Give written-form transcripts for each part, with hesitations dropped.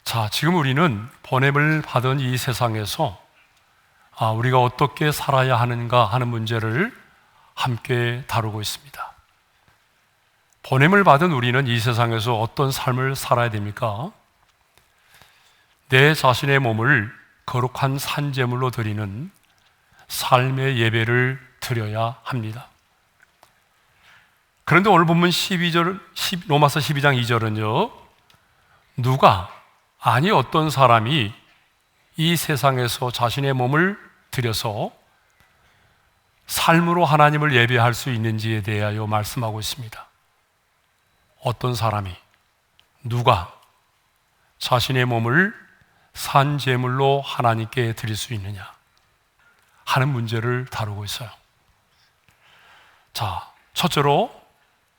자, 지금 우리는 보냄을 받은 이 세상에서 우리가 어떻게 살아야 하는가 하는 문제를 함께 다루고 있습니다. 보냄을 받은 우리는 이 세상에서 어떤 삶을 살아야 됩니까? 내 자신의 몸을 거룩한 산제물로 드리는 삶의 예배를 드려야 합니다. 그런데 오늘 본문 로마서 12장 2절은요, 어떤 사람이 이 세상에서 자신의 몸을 들여서 삶으로 하나님을 예배할 수 있는지에 대하여 말씀하고 있습니다. 어떤 사람이, 누가 자신의 몸을 산제물로 하나님께 드릴 수 있느냐 하는 문제를 다루고 있어요. 자, 첫째로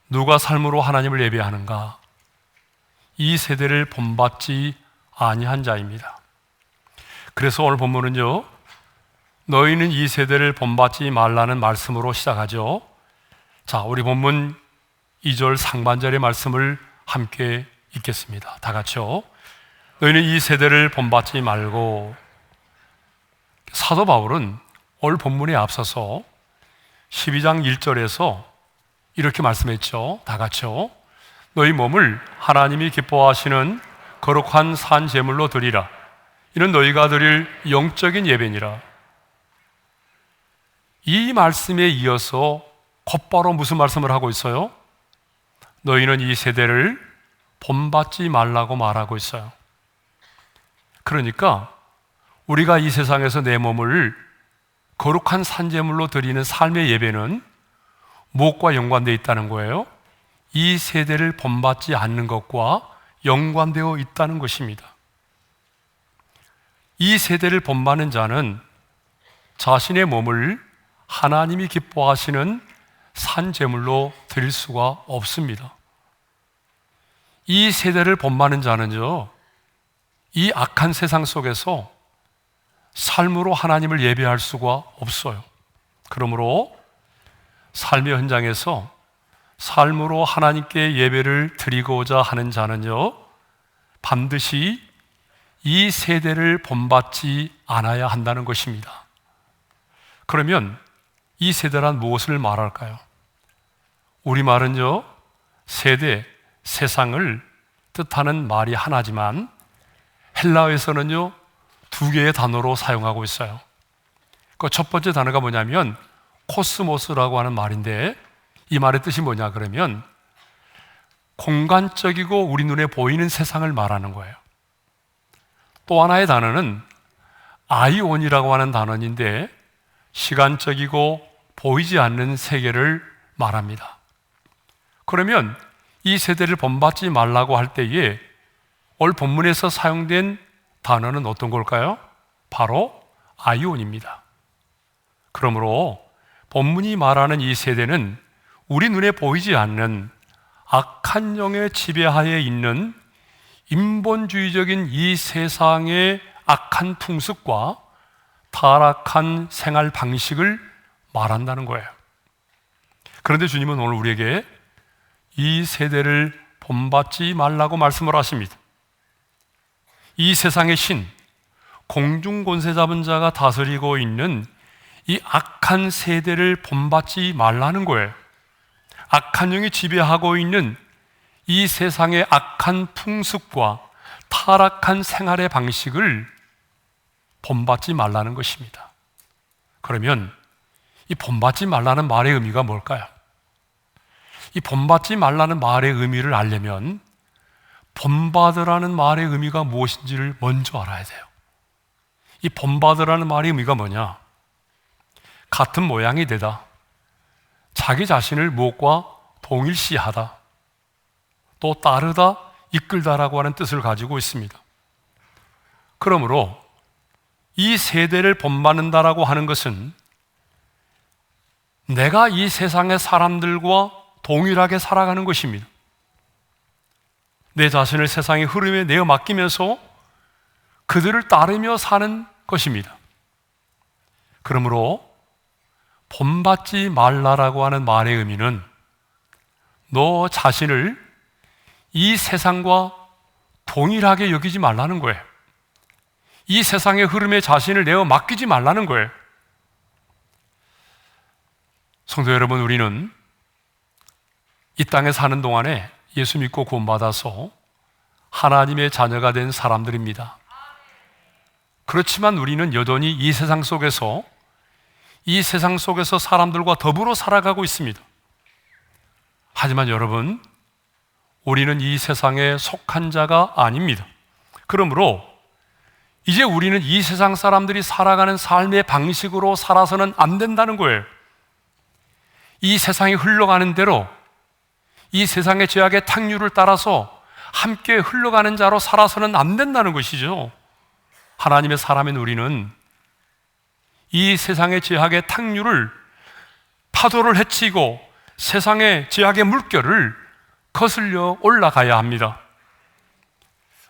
누가 삶으로 하나님을 예배하는가? 이 세대를 본받지 아니한 자입니다. 그래서 오늘 본문은요, 너희는 이 세대를 본받지 말라는 말씀으로 시작하죠. 자, 우리 본문 2절 상반절의 말씀을 함께 읽겠습니다. 다 같이요. 너희는 이 세대를 본받지 말고. 사도 바울은 오늘 본문에 앞서서 12장 1절에서 이렇게 말씀했죠. 다 같이요. 너희 몸을 하나님이 기뻐하시는 거룩한 산 제물로 드리라. 이는 너희가 드릴 영적인 예배니라. 이 말씀에 이어서 곧바로 무슨 말씀을 하고 있어요? 너희는 이 세대를 본받지 말라고 말하고 있어요. 그러니까 우리가 이 세상에서 내 몸을 거룩한 산제물로 드리는 삶의 예배는 무엇과 연관되어 있다는 거예요? 이 세대를 본받지 않는 것과 연관되어 있다는 것입니다. 이 세대를 본받는 자는 자신의 몸을 하나님이 기뻐하시는 산제물로 드릴 수가 없습니다. 이 세대를 본받는 자는요, 이 악한 세상 속에서 삶으로 하나님을 예배할 수가 없어요. 그러므로 삶의 현장에서 삶으로 하나님께 예배를 드리고자 하는 자는요, 반드시 이 세대를 본받지 않아야 한다는 것입니다. 그러면 이 세대란 무엇을 말할까요? 우리말은요, 세대, 세상을 뜻하는 말이 하나지만 헬라어에서는요, 두 개의 단어로 사용하고 있어요. 그 첫 번째 단어가 뭐냐면 코스모스라고 하는 말인데, 이 말의 뜻이 뭐냐 그러면 공간적이고 우리 눈에 보이는 세상을 말하는 거예요. 또 하나의 단어는 아이온이라고 하는 단어인데 시간적이고 보이지 않는 세계를 말합니다. 그러면 이 세대를 본받지 말라고 할 때에 오늘 본문에서 사용된 단어는 어떤 걸까요? 바로 아이온입니다. 그러므로 본문이 말하는 이 세대는 우리 눈에 보이지 않는 악한 영의 지배하에 있는 인본주의적인 이 세상의 악한 풍습과 타락한 생활 방식을 말한다는 거예요. 그런데 주님은 오늘 우리에게 이 세대를 본받지 말라고 말씀을 하십니다. 이 세상의 신, 공중권세 잡은 자가 다스리고 있는 이 악한 세대를 본받지 말라는 거예요. 악한 영이 지배하고 있는 이 세상의 악한 풍습과 타락한 생활의 방식을 본받지 말라는 것입니다. 그러면 이 본받지 말라는 말의 의미가 뭘까요? 이 본받지 말라는 말의 의미를 알려면 본받으라는 말의 의미가 무엇인지를 먼저 알아야 돼요. 이 본받으라는 말의 의미가 뭐냐? 같은 모양이 되다, 자기 자신을 무엇과 동일시하다, 또 따르다, 이끌다라고 하는 뜻을 가지고 있습니다. 그러므로 이 세대를 본받는다라고 하는 것은 내가 이 세상의 사람들과 동일하게 살아가는 것입니다. 내 자신을 세상의 흐름에 내어 맡기면서 그들을 따르며 사는 것입니다. 그러므로 본받지 말라라고 하는 말의 의미는 너 자신을 이 세상과 동일하게 여기지 말라는 거예요. 이 세상의 흐름에 자신을 내어 맡기지 말라는 거예요. 성도 여러분, 우리는 이 땅에 사는 동안에 예수 믿고 구원받아서 하나님의 자녀가 된 사람들입니다. 그렇지만 우리는 여전히 이 세상 속에서 사람들과 더불어 살아가고 있습니다. 하지만 여러분, 우리는 이 세상에 속한 자가 아닙니다. 그러므로 이제 우리는 이 세상 사람들이 살아가는 삶의 방식으로 살아서는 안 된다는 거예요. 이 세상이 흘러가는 대로, 이 세상의 죄악의 탕류를 따라서 함께 흘러가는 자로 살아서는 안 된다는 것이죠. 하나님의 사람인 우리는 이 세상의 죄악의 탕류를, 파도를 헤치고 세상의 죄악의 물결을 거슬려 올라가야 합니다.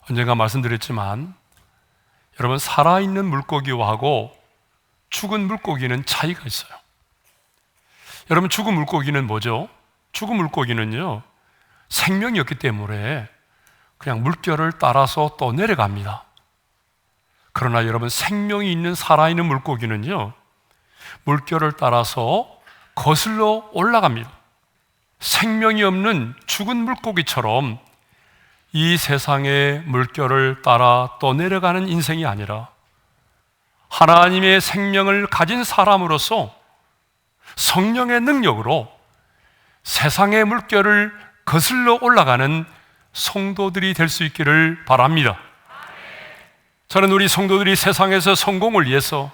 언젠가 말씀드렸지만 여러분, 살아있는 물고기하고 죽은 물고기는 차이가 있어요. 여러분, 죽은 물고기는 뭐죠? 죽은 물고기는요, 생명이 없기 때문에 그냥 물결을 따라서 또 내려갑니다. 그러나 여러분, 생명이 있는 살아있는 물고기는요, 물결을 따라서 거슬러 올라갑니다. 생명이 없는 죽은 물고기처럼 이 세상의 물결을 따라 떠내려가는 인생이 아니라 하나님의 생명을 가진 사람으로서 성령의 능력으로 세상의 물결을 거슬러 올라가는 성도들이 될 수 있기를 바랍니다. 저는 우리 성도들이 세상에서 성공을 위해서,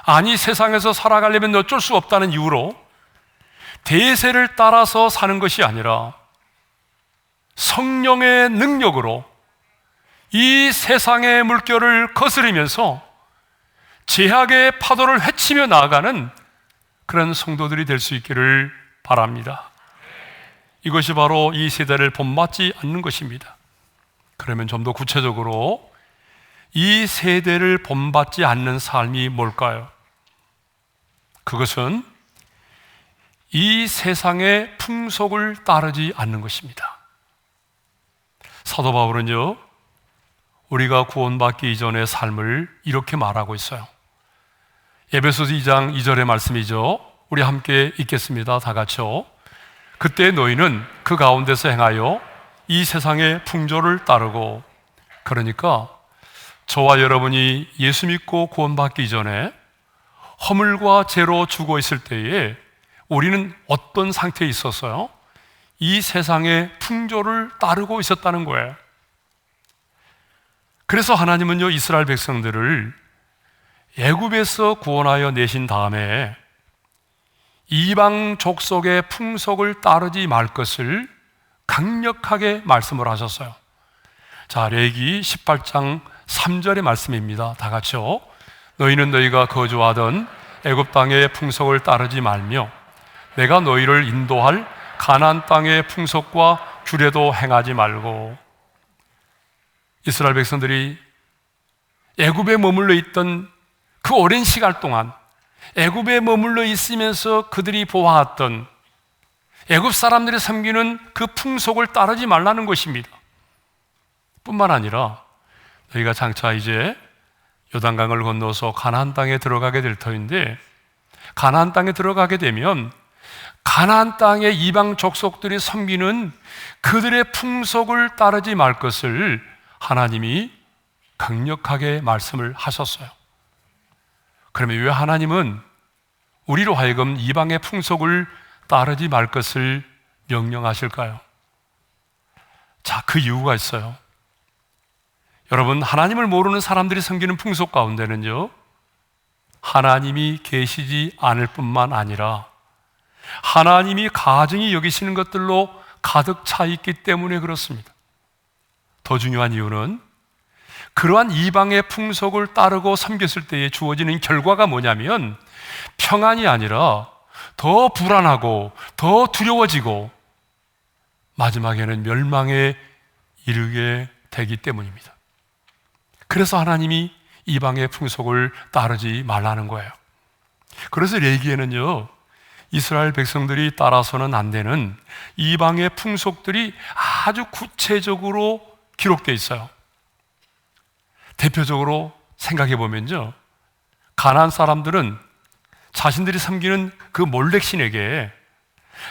아니 세상에서 살아가려면 어쩔 수 없다는 이유로 대세를 따라서 사는 것이 아니라 성령의 능력으로 이 세상의 물결을 거스르면서 죄악의 파도를 헤치며 나아가는 그런 성도들이 될 수 있기를 바랍니다. 이것이 바로 이 세대를 본받지 않는 것입니다. 그러면 좀 더 구체적으로 이 세대를 본받지 않는 삶이 뭘까요? 그것은 이 세상의 풍속을 따르지 않는 것입니다. 사도 바울은요, 우리가 구원받기 이전의 삶을 이렇게 말하고 있어요. 에베소서 2장 2절의 말씀이죠. 우리 함께 읽겠습니다. 다 같이요. 그때 너희는 그 가운데서 행하여 이 세상의 풍조를 따르고, 그러니까 저와 여러분이 예수 믿고 구원받기 전에 허물과 죄로 죽어 있을 때에 우리는 어떤 상태에 있었어요? 이 세상의 풍조를 따르고 있었다는 거예요. 그래서 하나님은요, 이스라엘 백성들을 애굽에서 구원하여 내신 다음에 이방 족속의 풍속을 따르지 말 것을 강력하게 말씀을 하셨어요. 자, 레위기 18장 3절의 말씀입니다. 다 같이요. 너희는 너희가 거주하던 애굽 땅의 풍속을 따르지 말며 내가 너희를 인도할 가나안 땅의 풍속과 규례도 행하지 말고. 이스라엘 백성들이 애굽에 머물러 있던 그 오랜 시간 동안 애굽에 머물러 있으면서 그들이 보아왔던 애굽 사람들이 섬기는 그 풍속을 따르지 말라는 것입니다. 뿐만 아니라 너희가 장차 이제 요단강을 건너서 가나안 땅에 들어가게 될 터인데, 가나안 땅에 들어가게 되면 가나안 땅의 이방 족속들이 섬기는 그들의 풍속을 따르지 말 것을 하나님이 강력하게 말씀을 하셨어요. 그러면 왜 하나님은 우리로 하여금 이방의 풍속을 따르지 말 것을 명령하실까요? 자, 그 이유가 있어요. 여러분, 하나님을 모르는 사람들이 섬기는 풍속 가운데는요, 하나님이 계시지 않을 뿐만 아니라 하나님이 가증히 여기시는 것들로 가득 차 있기 때문에 그렇습니다. 더 중요한 이유는 그러한 이방의 풍속을 따르고 섬겼을 때에 주어지는 결과가 뭐냐면 평안이 아니라 더 불안하고 더 두려워지고 마지막에는 멸망에 이르게 되기 때문입니다. 그래서 하나님이 이방의 풍속을 따르지 말라는 거예요. 그래서 레위기에는요, 이스라엘 백성들이 따라서는 안 되는 이방의 풍속들이 아주 구체적으로 기록되어 있어요. 대표적으로 생각해 보면요, 가나안 사람들은 자신들이 섬기는 그 몰렉 신에게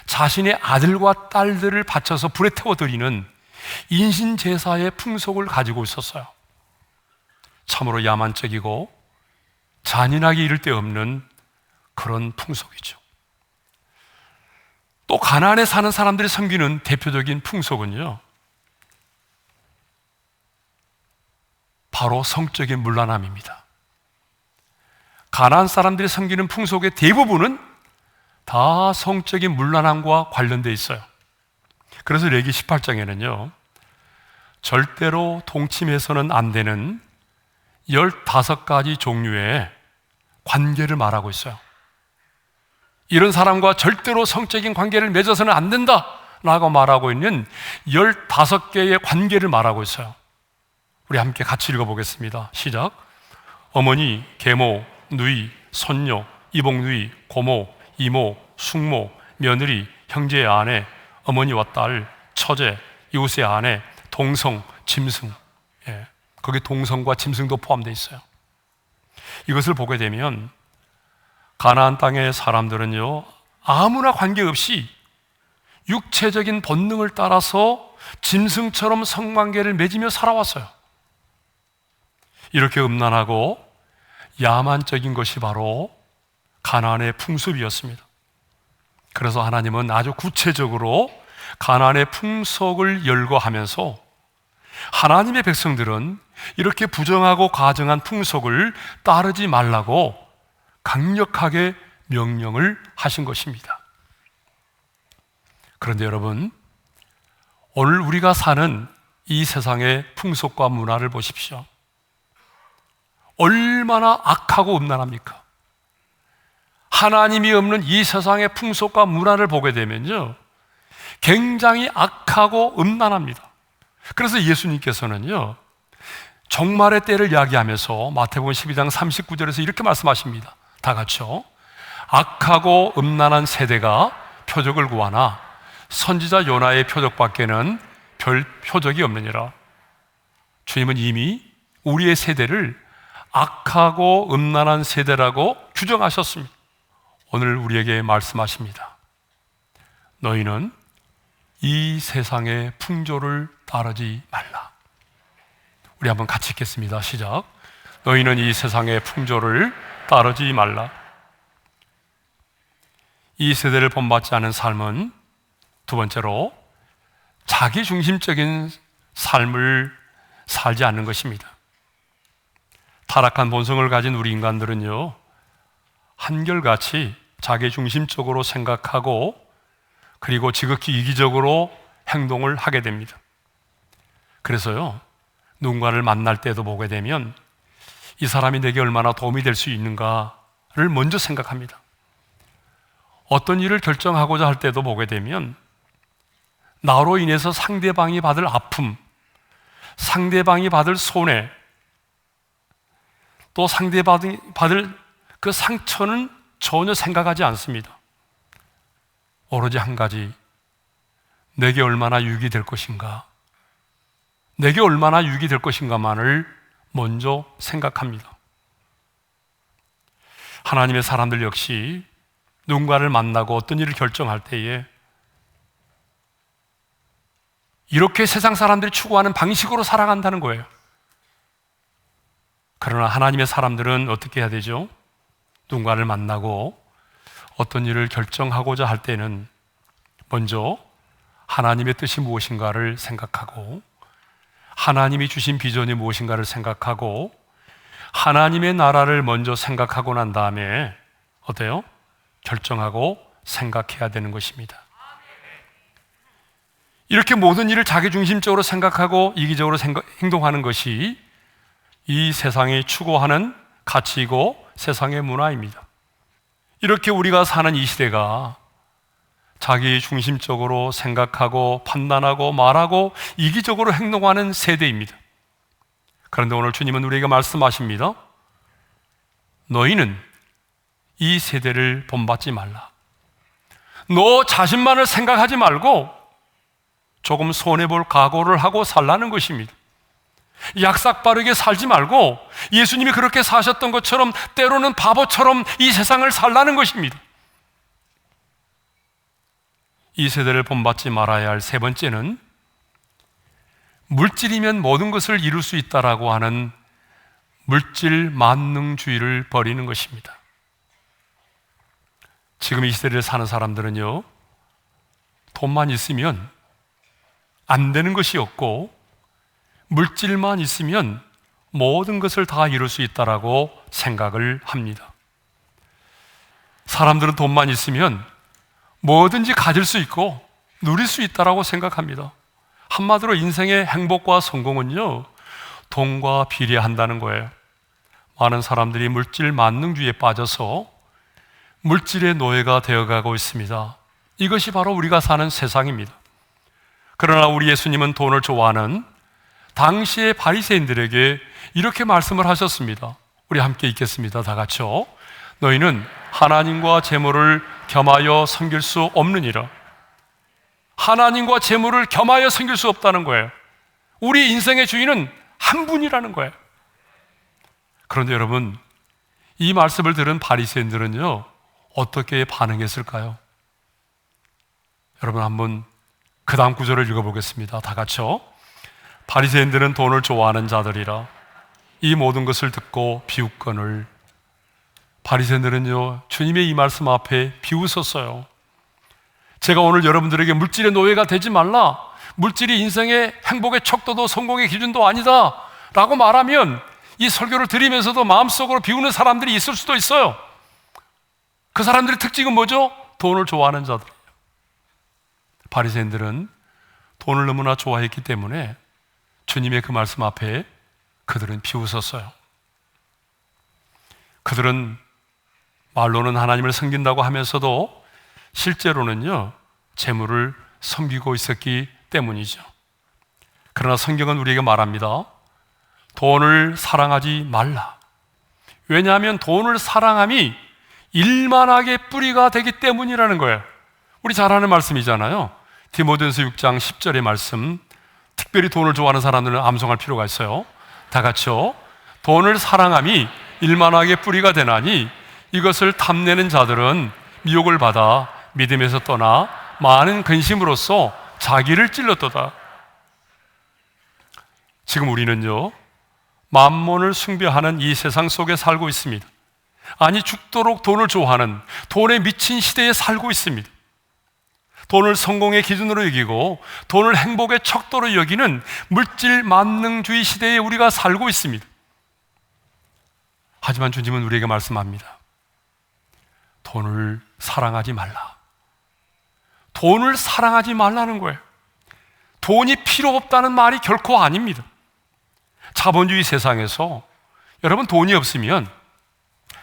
자신의 아들과 딸들을 바쳐서 불에 태워 드리는 인신 제사의 풍속을 가지고 있었어요. 참으로 야만적이고 잔인하게 이를 데 없는 그런 풍속이죠. 또 가나안에 사는 사람들이 섬기는 대표적인 풍속은요, 바로 성적인 문란함입니다. 가나안 사람들이 섬기는 풍속의 대부분은 다 성적인 문란함과 관련되어 있어요. 그래서 레기 18장에는요, 절대로 동침해서는 안 되는 15가지 종류의 관계를 말하고 있어요. 이런 사람과 절대로 성적인 관계를 맺어서는 안 된다 라고 말하고 있는 15개의 관계를 말하고 있어요. 우리 함께 같이 읽어보겠습니다. 시작. 어머니, 계모, 누이, 손녀, 이복누이, 고모, 이모, 숙모, 며느리, 형제의 아내, 어머니와 딸, 처제, 이웃의 아내, 동성, 짐승. 거기 동성과 짐승도 포함되어 있어요. 이것을 보게 되면 가나안 땅의 사람들은요, 아무나 관계없이 육체적인 본능을 따라서 짐승처럼 성관계를 맺으며 살아왔어요. 이렇게 음란하고 야만적인 것이 바로 가나안의 풍습이었습니다. 그래서 하나님은 아주 구체적으로 가나안의 풍속을 열거하면서 하나님의 백성들은 이렇게 부정하고 가증한 풍속을 따르지 말라고 강력하게 명령을 하신 것입니다. 그런데 여러분, 오늘 우리가 사는 이 세상의 풍속과 문화를 보십시오. 얼마나 악하고 음란합니까? 하나님이 없는 이 세상의 풍속과 문화를 보게 되면요, 굉장히 악하고 음란합니다. 그래서 예수님께서는요, 종말의 때를 이야기하면서 마태복음 12장 39절에서 이렇게 말씀하십니다. 다 같이요. 악하고 음란한 세대가 표적을 구하나 선지자 요나의 표적밖에는 별 표적이 없느니라. 주님은 이미 우리의 세대를 악하고 음란한 세대라고 규정하셨습니다. 오늘 우리에게 말씀하십니다. 너희는 이 세상의 풍조를 따르지 말라. 우리 한번 같이 읽겠습니다. 시작. 너희는 이 세상의 풍조를 따르지 말라. 이 세대를 본받지 않은 삶은 두 번째로 자기 중심적인 삶을 살지 않는 것입니다. 타락한 본성을 가진 우리 인간들은요, 한결같이 자기 중심적으로 생각하고 그리고 지극히 이기적으로 행동을 하게 됩니다. 그래서요, 누군가를 만날 때도 보게 되면 이 사람이 내게 얼마나 도움이 될 수 있는가를 먼저 생각합니다. 어떤 일을 결정하고자 할 때도 보게 되면 나로 인해서 상대방이 받을 아픔, 상대방이 받을 손해, 또 상대방이 받을 그 상처는 전혀 생각하지 않습니다. 오로지 한 가지, 내게 얼마나 유익이 될 것인가, 내게 얼마나 유익이 될 것인가만을 먼저 생각합니다. 하나님의 사람들 역시 누군가를 만나고 어떤 일을 결정할 때에 이렇게 세상 사람들이 추구하는 방식으로 살아간다는 거예요. 그러나 하나님의 사람들은 어떻게 해야 되죠? 누군가를 만나고 어떤 일을 결정하고자 할 때는 먼저 하나님의 뜻이 무엇인가를 생각하고 하나님이 주신 비전이 무엇인가를 생각하고 하나님의 나라를 먼저 생각하고 난 다음에 어때요? 결정하고 생각해야 되는 것입니다. 이렇게 모든 일을 자기중심적으로 생각하고 이기적으로 행동하는 것이 이 세상이 추구하는 가치이고 세상의 문화입니다. 이렇게 우리가 사는 이 시대가 자기 중심적으로 생각하고 판단하고 말하고 이기적으로 행동하는 세대입니다. 그런데 오늘 주님은 우리에게 말씀하십니다. 너희는 이 세대를 본받지 말라. 너 자신만을 생각하지 말고 조금 손해볼 각오를 하고 살라는 것입니다. 약삭빠르게 살지 말고 예수님이 그렇게 사셨던 것처럼 때로는 바보처럼 이 세상을 살라는 것입니다. 이 세대를 본받지 말아야 할 세 번째는 물질이면 모든 것을 이룰 수 있다라고 하는 물질 만능주의를 버리는 것입니다. 지금 이 시대를 사는 사람들은요, 돈만 있으면 안 되는 것이 없고 물질만 있으면 모든 것을 다 이룰 수 있다라고 생각을 합니다. 사람들은 돈만 있으면 뭐든지 가질 수 있고 누릴 수 있다라고 생각합니다. 한마디로 인생의 행복과 성공은요, 돈과 비례한다는 거예요. 많은 사람들이 물질 만능주의에 빠져서 물질의 노예가 되어가고 있습니다. 이것이 바로 우리가 사는 세상입니다. 그러나 우리 예수님은 돈을 좋아하는 당시의 바리새인들에게 이렇게 말씀을 하셨습니다. 우리 함께 읽겠습니다. 다 같이요. 너희는 하나님과 재물을 겸하여 섬길 수 없느니라. 하나님과 재물을 겸하여 섬길 수 없다는 거예요. 우리 인생의 주인은 한 분이라는 거예요. 그런데 여러분, 이 말씀을 들은 바리새인들은요, 어떻게 반응했을까요? 여러분, 한번 그 다음 구절을 읽어보겠습니다. 다 같이요. 바리새인들은 돈을 좋아하는 자들이라 이 모든 것을 듣고 비웃거늘. 바리새인들은요, 주님의 이 말씀 앞에 비웃었어요. 제가 오늘 여러분들에게 물질의 노예가 되지 말라, 물질이 인생의 행복의 척도도 성공의 기준도 아니다 라고 말하면 이 설교를 들으면서도 마음속으로 비우는 사람들이 있을 수도 있어요. 그 사람들의 특징은 뭐죠? 돈을 좋아하는 자들이에요. 바리새인들은 돈을 너무나 좋아했기 때문에 주님의 그 말씀 앞에 그들은 비웃었어요. 그들은 말로는 하나님을 섬긴다고 하면서도 실제로는요, 재물을 섬기고 있었기 때문이죠. 그러나 성경은 우리에게 말합니다. 돈을 사랑하지 말라. 왜냐하면 돈을 사랑함이 일만하게 뿌리가 되기 때문이라는 거예요. 우리 잘 아는 말씀이잖아요. 디모데전서 6장 10절의 말씀. 특별히 돈을 좋아하는 사람들은 암송할 필요가 있어요. 다 같이요. 돈을 사랑함이 일만하게 뿌리가 되나니 이것을 탐내는 자들은 미혹을 받아 믿음에서 떠나 많은 근심으로써 자기를 찔렀도다. 지금 우리는요, 만몬을 숭배하는 이 세상 속에 살고 있습니다. 아니, 죽도록 돈을 좋아하는, 돈에 미친 시대에 살고 있습니다. 돈을 성공의 기준으로 여기고 돈을 행복의 척도로 여기는 물질 만능주의 시대에 우리가 살고 있습니다. 하지만 주님은 우리에게 말씀합니다. 돈을 사랑하지 말라. 돈을 사랑하지 말라는 거예요. 돈이 필요 없다는 말이 결코 아닙니다. 자본주의 세상에서 여러분, 돈이 없으면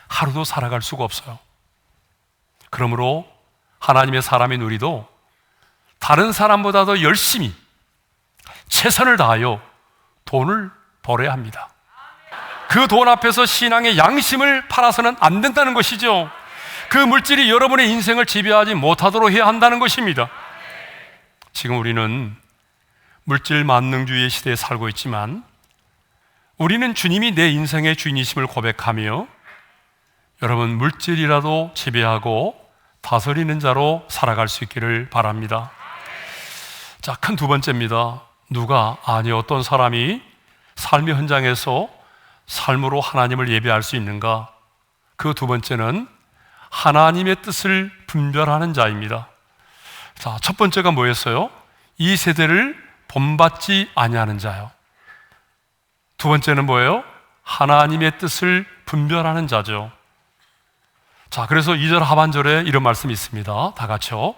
하루도 살아갈 수가 없어요. 그러므로 하나님의 사람인 우리도 다른 사람보다도 열심히 최선을 다하여 돈을 벌어야 합니다. 그 돈 앞에서 신앙의 양심을 팔아서는 안 된다는 것이죠. 그 물질이 여러분의 인생을 지배하지 못하도록 해야 한다는 것입니다. 지금 우리는 물질 만능주의의 시대에 살고 있지만 우리는 주님이 내 인생의 주인이심을 고백하며 여러분, 물질이라도 지배하고 다스리는 자로 살아갈 수 있기를 바랍니다. 자, 큰 두 번째입니다. 어떤 사람이 삶의 현장에서 삶으로 하나님을 예배할 수 있는가? 그 두 번째는 하나님의 뜻을 분별하는 자입니다. 자, 첫 번째가 뭐였어요? 이 세대를 본받지 아니하는 자요. 두 번째는 뭐예요? 하나님의 뜻을 분별하는 자죠. 자, 그래서 2절 하반절에 이런 말씀이 있습니다. 다 같이요.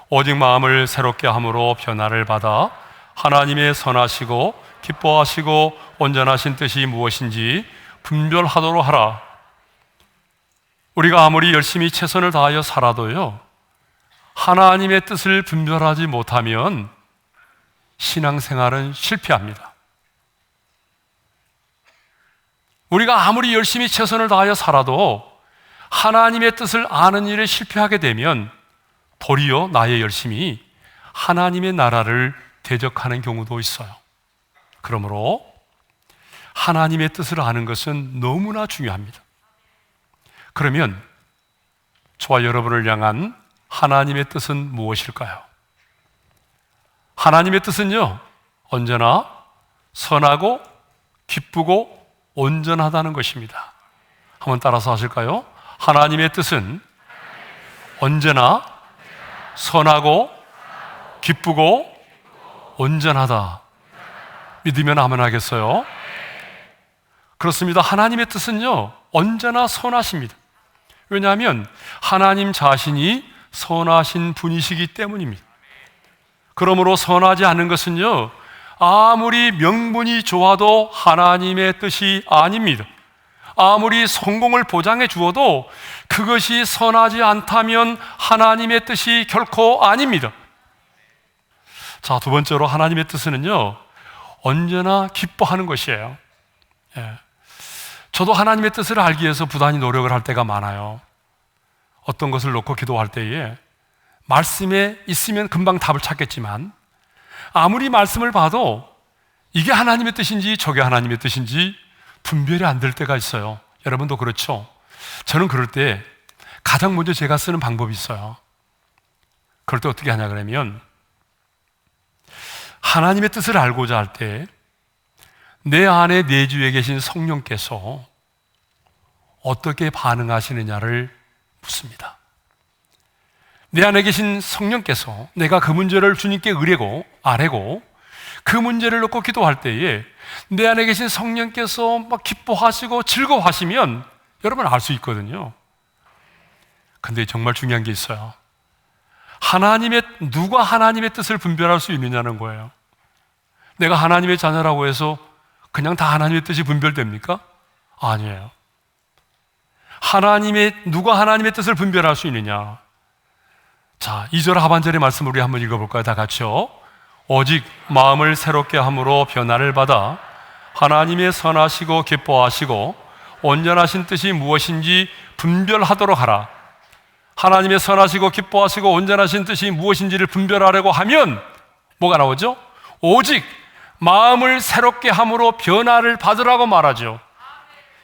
오직 마음을 새롭게 함으로 변화를 받아 하나님의 선하시고 기뻐하시고 온전하신 뜻이 무엇인지 분별하도록 하라. 우리가 아무리 열심히 최선을 다하여 살아도요, 하나님의 뜻을 분별하지 못하면 신앙생활은 실패합니다. 우리가 아무리 열심히 최선을 다하여 살아도 하나님의 뜻을 아는 일에 실패하게 되면 도리어 나의 열심이 하나님의 나라를 대적하는 경우도 있어요. 그러므로 하나님의 뜻을 아는 것은 너무나 중요합니다. 그러면 저와 여러분을 향한 하나님의 뜻은 무엇일까요? 하나님의 뜻은요, 언제나 선하고 기쁘고 온전하다는 것입니다. 한번 따라서 하실까요? 하나님의 뜻은 언제나 선하고 기쁘고 온전하다. 믿으면 아멘 하겠어요? 그렇습니다. 하나님의 뜻은요, 언제나 선하십니다. 왜냐하면 하나님 자신이 선하신 분이시기 때문입니다. 그러므로 선하지 않은 것은요, 아무리 명분이 좋아도 하나님의 뜻이 아닙니다. 아무리 성공을 보장해 주어도 그것이 선하지 않다면 하나님의 뜻이 결코 아닙니다. 자, 두 번째로 하나님의 뜻은요, 언제나 기뻐하는 것이에요. 저도 하나님의 뜻을 알기 위해서 부단히 노력을 할 때가 많아요. 어떤 것을 놓고 기도할 때에 말씀에 있으면 금방 답을 찾겠지만 아무리 말씀을 봐도 이게 하나님의 뜻인지 저게 하나님의 뜻인지 분별이 안 될 때가 있어요. 여러분도 그렇죠? 저는 그럴 때 가장 먼저 제가 쓰는 방법이 있어요. 그럴 때 어떻게 하냐 그러면 하나님의 뜻을 알고자 할 때 내 안에 내주에 계신 성령께서 어떻게 반응하시느냐를 묻습니다. 내 안에 계신 성령께서 내가 그 문제를 주님께 의뢰고 아뢰고 그 문제를 놓고 기도할 때에 내 안에 계신 성령께서 막 기뻐하시고 즐거워하시면 여러분 알 수 있거든요. 근데 정말 중요한 게 있어요. 누가 하나님의 뜻을 분별할 수 있느냐는 거예요. 내가 하나님의 자녀라고 해서 그냥 다 하나님의 뜻이 분별됩니까? 아니에요. 누가 하나님의 뜻을 분별할 수 있느냐? 자, 2절 하반절의 말씀을 우리 한번 읽어볼까요? 다 같이요. 오직 마음을 새롭게 함으로 변화를 받아 하나님의 선하시고 기뻐하시고 온전하신 뜻이 무엇인지 분별하도록 하라. 하나님의 선하시고 기뻐하시고 온전하신 뜻이 무엇인지를 분별하려고 하면 뭐가 나오죠? 오직 마음을 새롭게 함으로 변화를 받으라고 말하죠.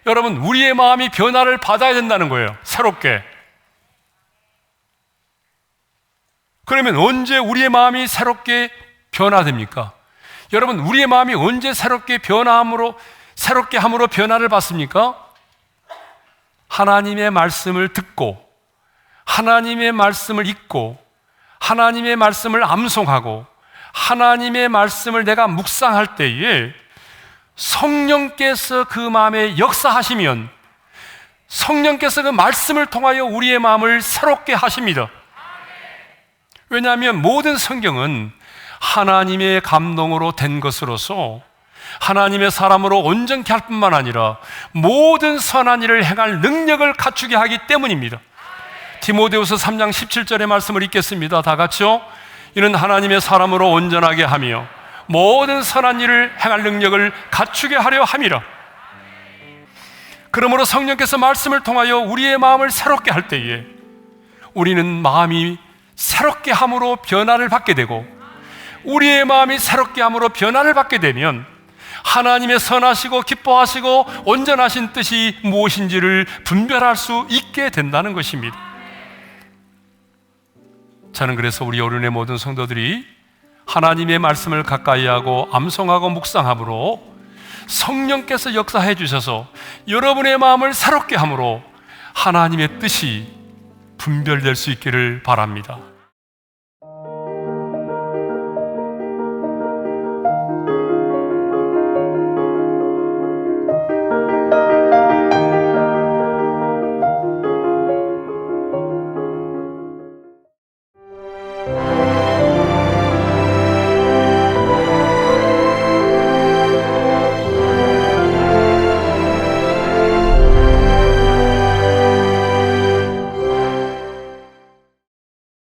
여러분, 우리의 마음이 변화를 받아야 된다는 거예요. 새롭게. 그러면 언제 우리의 마음이 새롭게 변화됩니까? 여러분, 우리의 마음이 언제 새롭게 함으로 변화를 받습니까? 하나님의 말씀을 듣고 하나님의 말씀을 읽고 하나님의 말씀을 암송하고 하나님의 말씀을 내가 묵상할 때에 성령께서 그 마음에 역사하시면 성령께서 그 말씀을 통하여 우리의 마음을 새롭게 하십니다. 왜냐하면 모든 성경은 하나님의 감동으로 된 것으로서 하나님의 사람으로 온전케 할 뿐만 아니라 모든 선한 일을 행할 능력을 갖추게 하기 때문입니다. 디모데후서 3장 17절의 말씀을 읽겠습니다. 다 같이요. 이는 하나님의 사람으로 온전하게 하며 모든 선한 일을 행할 능력을 갖추게 하려 함이라. 그러므로 성령께서 말씀을 통하여 우리의 마음을 새롭게 할 때에 우리는 마음이 새롭게 함으로 변화를 받게 되고 우리의 마음이 새롭게 함으로 변화를 받게 되면 하나님의 선하시고 기뻐하시고 온전하신 뜻이 무엇인지를 분별할 수 있게 된다는 것입니다. 저는 그래서 우리 어른의 모든 성도들이 하나님의 말씀을 가까이 하고 암송하고 묵상함으로 성령께서 역사해 주셔서 여러분의 마음을 새롭게 함으로 하나님의 뜻이 분별될 수 있기를 바랍니다.